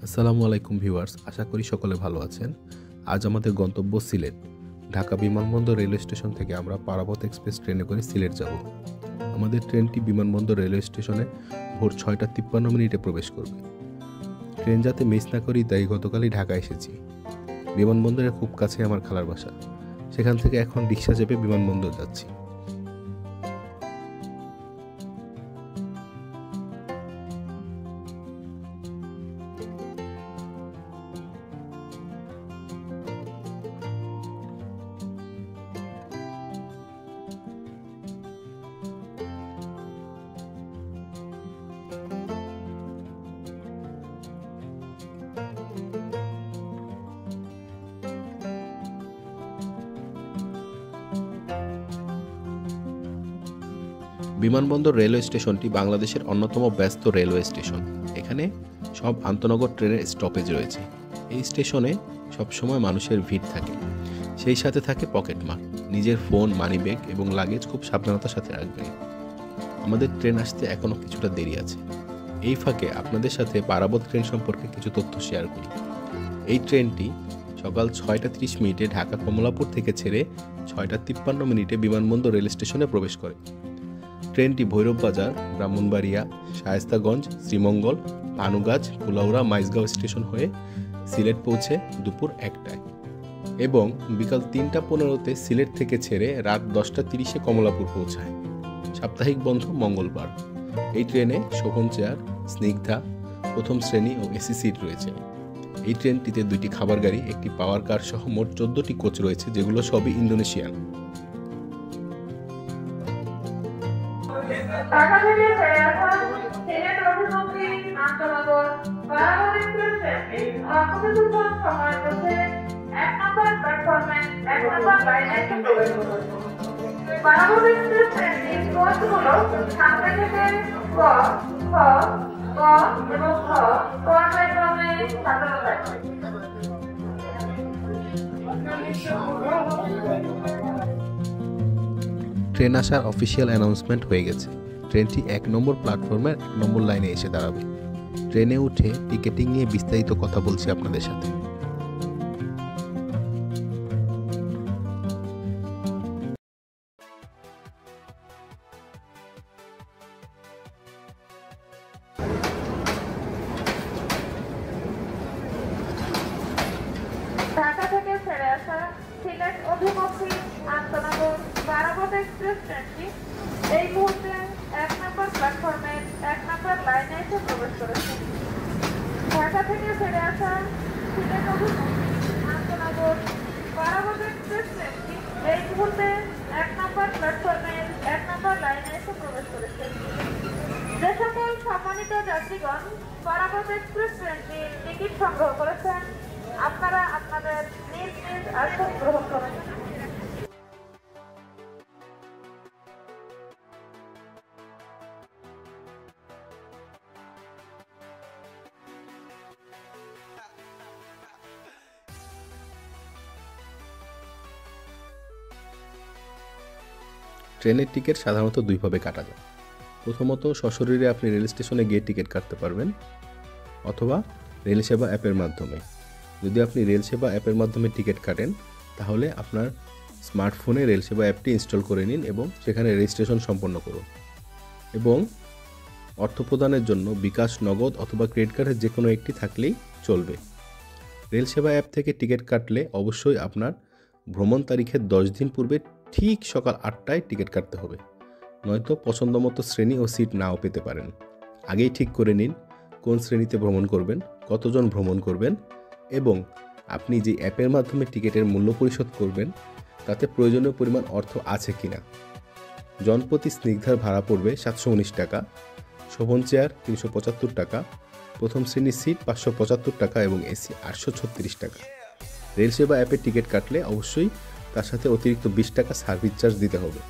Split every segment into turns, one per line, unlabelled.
আসসালামু আলাইকুম ভিউয়ার্স, আশা করি সকলে ভালো আছেন। আজ আমাদের গন্তব্য সিলেট। ঢাকা বিমানবন্দর রেলওয়ে স্টেশন থেকে আমরা পারাবত এক্সপ্রেস ট্রেনে করে সিলেট যাব। আমাদের ট্রেনটি বিমানবন্দর রেলওয়ে স্টেশনে ভোর 6:53 প্রবেশ করবে। ট্রেন যাতে মিস না করি তাই গতকালই ঢাকা এসেছি। বিমানবন্দরের খুব কাছে আমার খালার বাসা, সেখান থেকে এখন রিক্সা চেপে বিমানবন্দর যাচ্ছি। বিমানবন্দর রেলওয়ে স্টেশনটি বাংলাদেশের অন্যতম ব্যস্ত রেলওয়ে স্টেশন। এখানে সব আন্তনগর ট্রেনের স্টপেজ রয়েছে। এই স্টেশনে সবসময় মানুষের ভিড় থাকে, সেই সাথে থাকে পকেটমার। নিজের ফোন, মানিব্যাগ এবং লাগেজ খুব সাবধানতার সাথে রাখবেন। আমাদের ট্রেন আসতে এখনও কিছুটা দেরি আছে। এই ফাঁকে আপনাদের সাথে পারাবত ট্রেন সম্পর্কে কিছু তথ্য শেয়ার করি। এই ট্রেনটি সকাল 6:30 ঢাকা কমলাপুর থেকে ছেড়ে 6:53 বিমানবন্দর রেল স্টেশনে প্রবেশ করে। ট্রেনটি ভৈরববাজার, ব্রাহ্মণবাড়িয়া, শায়েস্তাগঞ্জ, শ্রীমঙ্গল, ভানুগাছ, কুলাউড়া, মাইজগাঁও স্টেশন হয়ে সিলেট পৌঁছে দুপুর 1টায় এবং বিকাল 3:15 সিলেট থেকে ছেড়ে রাত 10:30 কমলাপুর পৌঁছায়। সাপ্তাহিক বন্ধ মঙ্গলবার। এই ট্রেনে শোভন চেয়ার, স্নিগ্ধা, প্রথম শ্রেণী ও এসি সিট রয়েছে। এই ট্রেনটিতে 2টি খাবার গাড়ি, একটি পাওয়ার কার সহ মোট 14টি কোচ রয়েছে, যেগুলো সবই ইন্দোনেশিয়ান।
ঢাকা থেকে ছেড়ে আসা সিলেট অভিমুখী আন্তনগর পারাবত এক্সপ্রেস ট্রেনটি কিছুক্ষণ সময়ের মধ্যে 1 নম্বর প্ল্যাটফর্মে 1 নম্বর লাইনে এসে প্রবেশ করবে। পারাবত এক্সপ্রেস ট্রেনটির কোচগুলো সামনে থেকে ক, খ, গ এবং ঘ পর্যায়ক্রমে সাজানো থাকবে।
ট্রেন আসার অফিসিয়াল অ্যানাউন্সমেন্ট হয়ে গেছে। ট্রেনটি 1 নম্বর প্ল্যাটফর্মের 1 নম্বর লাইনে এসে দাঁড়াবে। ট্রেনে উঠে টিকেটিং নিয়ে বিস্তারিত কথা বলছি আপনাদের সাথে।
ঢাকা থেকে ছেড়ে আসা সিলেট অভিমুখী আন্তনগর পারাবত এক্সপ্রেস ট্রেনটি এই মুহূর্তে 1 নম্বর প্ল্যাটফর্মের 1 নম্বর লাইনে এসে প্রবেশ করেছে। ঢাকা থেকে ছেড়ে আসা সিলেট অভিমুখী আন্তনগর পারাবত এক্সপ্রেস ট্রেনটি এই মুহূর্তে 1 নম্বর প্ল্যাটফর্মের 1 নম্বর লাইনে এসে প্রবেশ করেছে। যে সকল সম্মানিত যাত্রীগণ পারাবত এক্সপ্রেস ট্রেনটির টিকিট সংগ্রহ করেছেন, আপনারা আপনাদের নিজ নিজ আসন গ্রহণ করুন।
ট্রেনের টিকিট সাধারণত দুইভাবে কাটা যায়। প্রথমত, সশরীরে আপনি রেল স্টেশনে গিয়ে টিকিট কাটতে পারবেন, অথবা রেল সেবা অ্যাপের মাধ্যমে। যদি আপনি রেল সেবা অ্যাপের মাধ্যমে টিকিট কাটেন, তাহলে আপনার স্মার্টফোনে রেল সেবা অ্যাপটি ইনস্টল করে নিন এবং সেখানে রেজিস্ট্রেশন সম্পন্ন করুন। এবং অর্থ প্রদানের জন্য বিকাশ, নগদ অথবা ক্রেডিট কার্ডের যে কোনো একটি থাকলেই চলবে। রেল সেবা অ্যাপ থেকে টিকিট কাটলে অবশ্যই আপনার ভ্রমণ তারিখের 10 দিন পূর্বে ঠিক সকাল 8টায় টিকিট কাটতে হবে, নয়তো পছন্দমতো শ্রেণী ও সিট নাও পেতে পারেন। আগেই ঠিক করে নিন কোন শ্রেণীতে ভ্রমণ করবেন, কতজন ভ্রমণ করবেন এবং আপনি যে অ্যাপের মাধ্যমে টিকিটের মূল্য পরিশোধ করবেন তাতে প্রয়োজনীয় পরিমাণ অর্থ আছে কিনা। জনপ্রতি স্নিগ্ধার ভাড়া পড়বে 719 টাকা, শোভন চেয়ার 375 টাকা, প্রথম শ্রেণীর সিট 575 টাকা এবং এসি 836 টাকা। রেল সেবা অ্যাপে টিকিট কাটলে অবশ্যই তার সাথে অতিরিক্ত 20 টাকা সার্ভিস চার্জ দিতে হবে।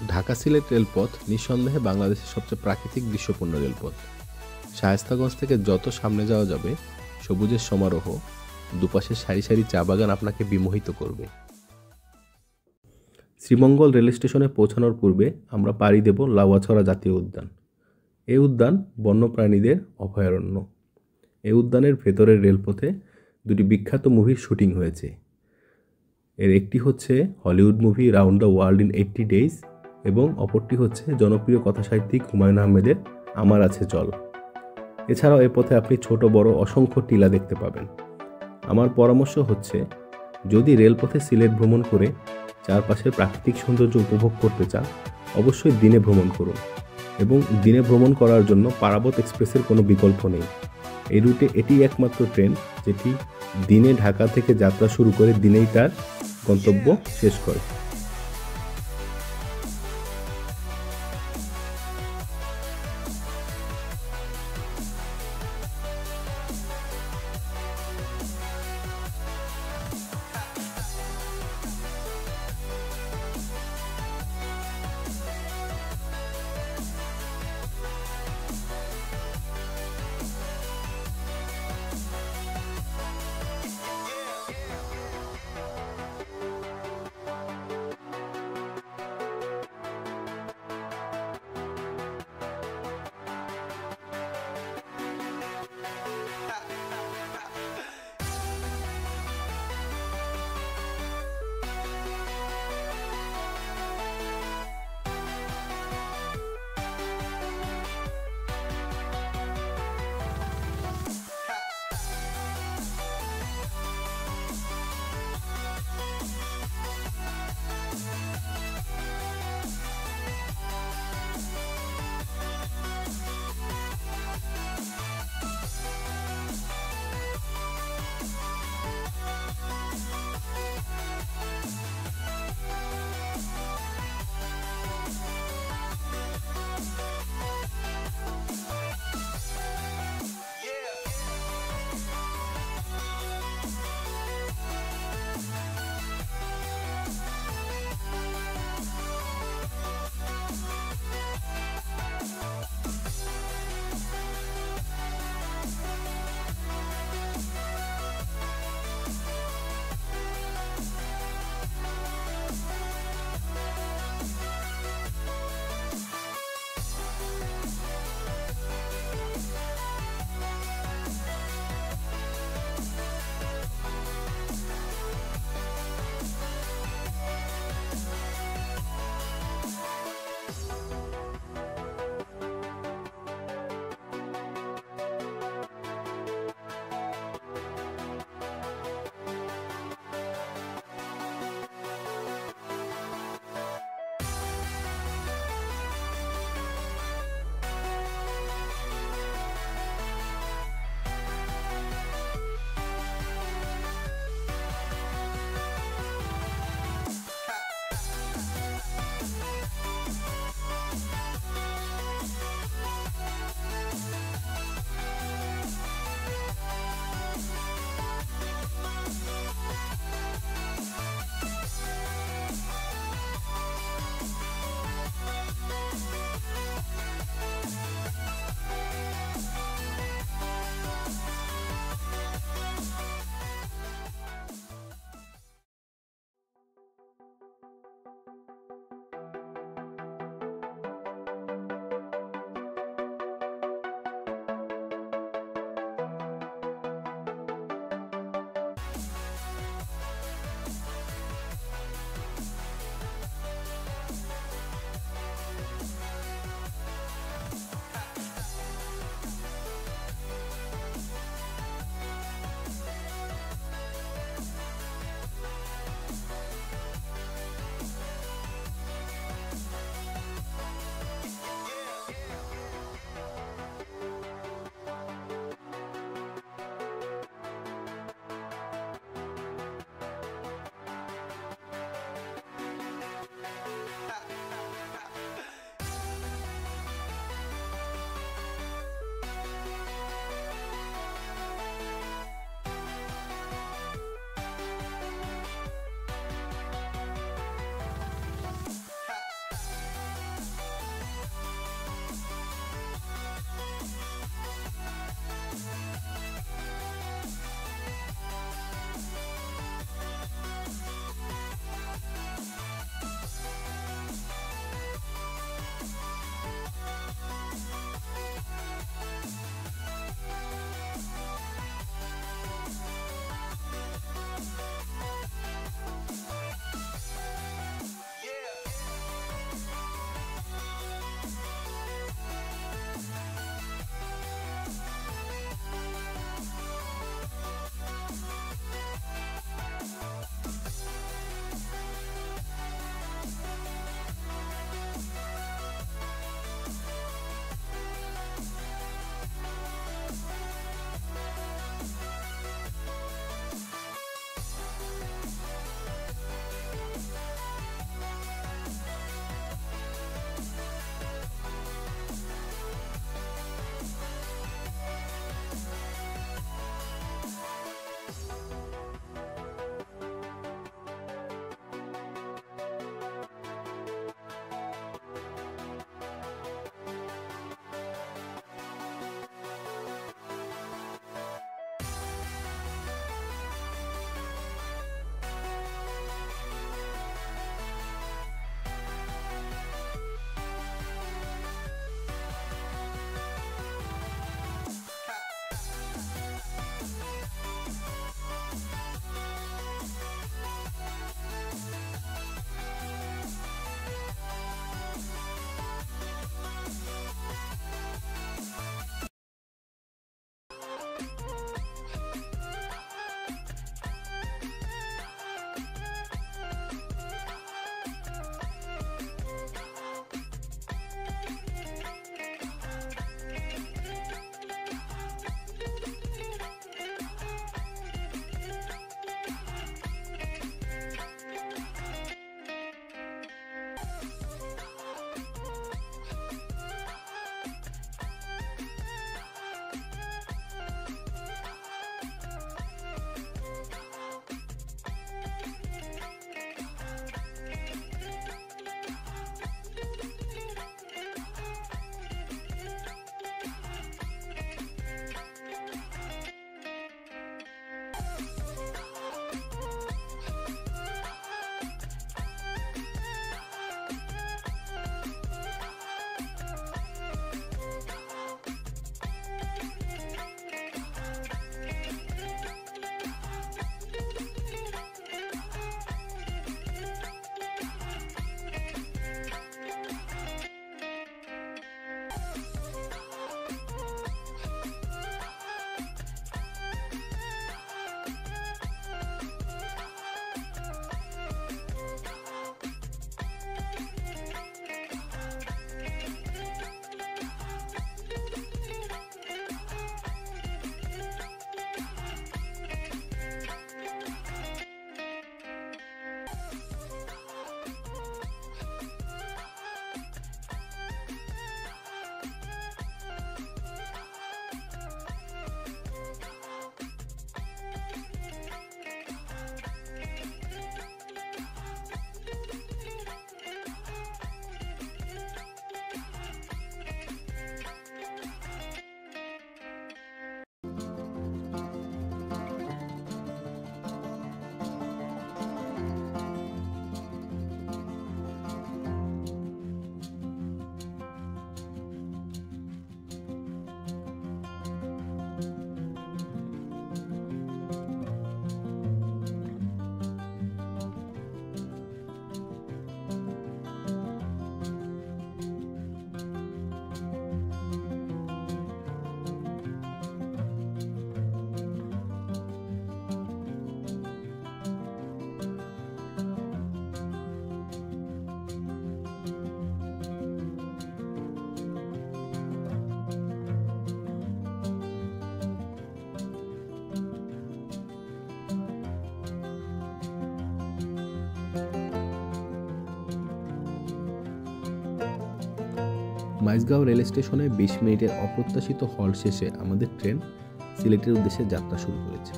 ঢাকা সিলেট রেলপথ নিঃসন্দেহে বাংলাদেশের সবচেয়ে প্রাকৃতিক দৃশ্যপূর্ণ রেলপথ। শায়েস্তাগঞ্জ থেকে যত সামনে যাওয়া যাবে সবুজের সমারোহ, দুপাশে সারি সারি চা বাগান আপনাকে বিমোহিত করবে। শ্রীমঙ্গল রেল স্টেশনে পৌঁছানোর পূর্বে আমরা পাড়ি দেব লাউয়াছড়া জাতীয় উদ্যান। এই উদ্যান বন্যপ্রাণীদের অভয়ারণ্য। এই উদ্যানের ভেতরের রেলপথে দুটি বিখ্যাত মুভির শুটিং হয়েছে। এর একটি হচ্ছে Hollywood movie round the world in 80 days এবং অপরটি হচ্ছে জনপ্রিয় কথাসাহিত্যিক হুমায়ুন আহমেদের আমার আছে চল। এছাড়াও এ পথে আপনি ছোট বড় অসংখ্য টিলা দেখতে পাবেন। আমার পরামর্শ হচ্ছে, যদি রেলপথে সিলেট ভ্রমণ করে চারপাশের প্রাকৃতিক সৌন্দর্য উপভোগ করতে চান, অবশ্যই দিনে ভ্রমণ করুন। এবং দিনে ভ্রমণ করার জন্য পারাবত এক্সপ্রেসের কোনো বিকল্প নেই। এই রুটে এটি একমাত্র ট্রেন যেটি দিনে ঢাকা থেকে যাত্রা শুরু করে দিনেই তার গন্তব্য শেষ করে। মাইজগাঁও রেল স্টেশনে 20 মিনিটের অপ্রত্যাশিত হল্ট শেষে আমাদের ট্রেন সিলেটের উদ্দেশ্যে যাত্রা শুরু করেছে।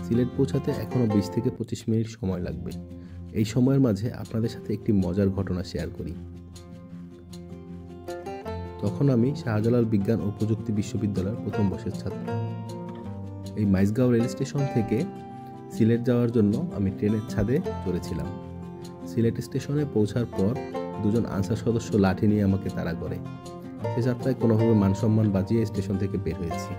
সিলেট পৌঁছাতে এখনও 20 থেকে 25 মিনিট সময় লাগবে। এই সময়ের মাঝে আপনাদের সাথে একটি মজার ঘটনা শেয়ার করি। তখন আমি শাহজালাল বিজ্ঞান ও প্রযুক্তি বিশ্ববিদ্যালয়ের প্রথম বর্ষের ছাত্র। এই মাইজগাঁও রেল স্টেশন থেকে সিলেট যাওয়ার জন্য আমি ট্রেনের ছাদে চড়েছিলাম। সিলেট স্টেশনে পৌঁছার পর দুজন আনসার সদস্য লাঠি নিয়ে আমাকে তাড়া করে। সে যাত্রায় কোনোভাবে মানসম্মান বাঁচিয়ে স্টেশন থেকে বের হয়েছি।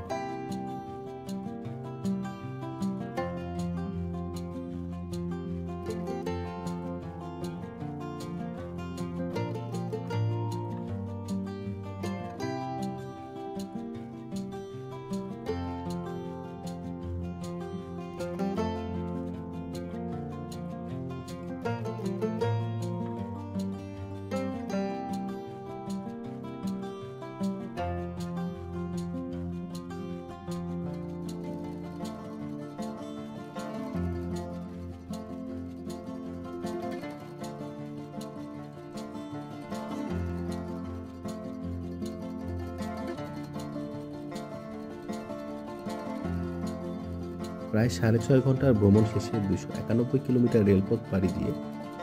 প্রায় 6.5 ঘন্টার ভ্রমণ শেষে 291 কিলোমিটার রেলপথ পাড়ি দিয়ে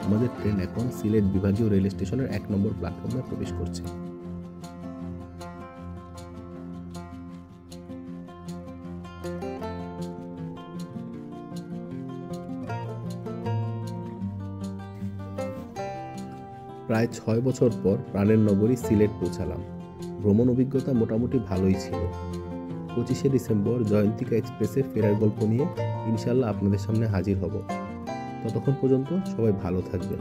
আমাদের ট্রেন এখন সিলেট বিভাগীয় রেল স্টেশনের 1 নম্বর প্ল্যাটফর্মে প্রবেশ করছে। প্রায় 6 বছর পর প্রাণের নগরী সিলেট পৌঁছালাম। ভ্রমণ অভিজ্ঞতা মোটামুটি ভালোই ছিল। 25শে ডিসেম্বর জয়ন্তিকা এক্সপ্রেসে ফেরার গল্প নিয়ে ইনশাল্লাহ আপনাদের সামনে হাজির হব। ততক্ষণ পর্যন্ত সবাই ভালো থাকবেন।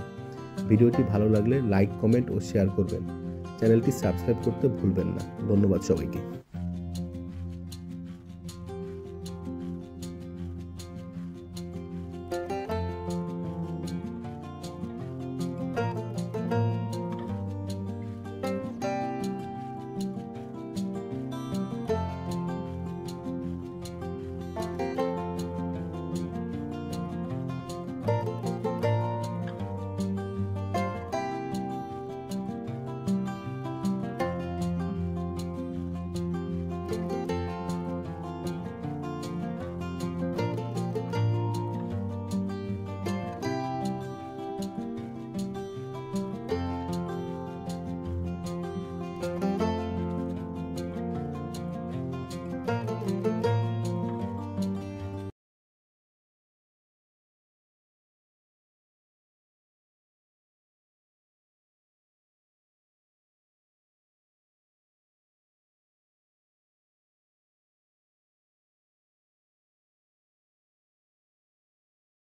ভিডিওটি ভালো লাগলে লাইক, কমেন্ট ও শেয়ার করবেন। চ্যানেলটি সাবস্ক্রাইব করতে ভুলবেন না। ধন্যবাদ সবাইকে।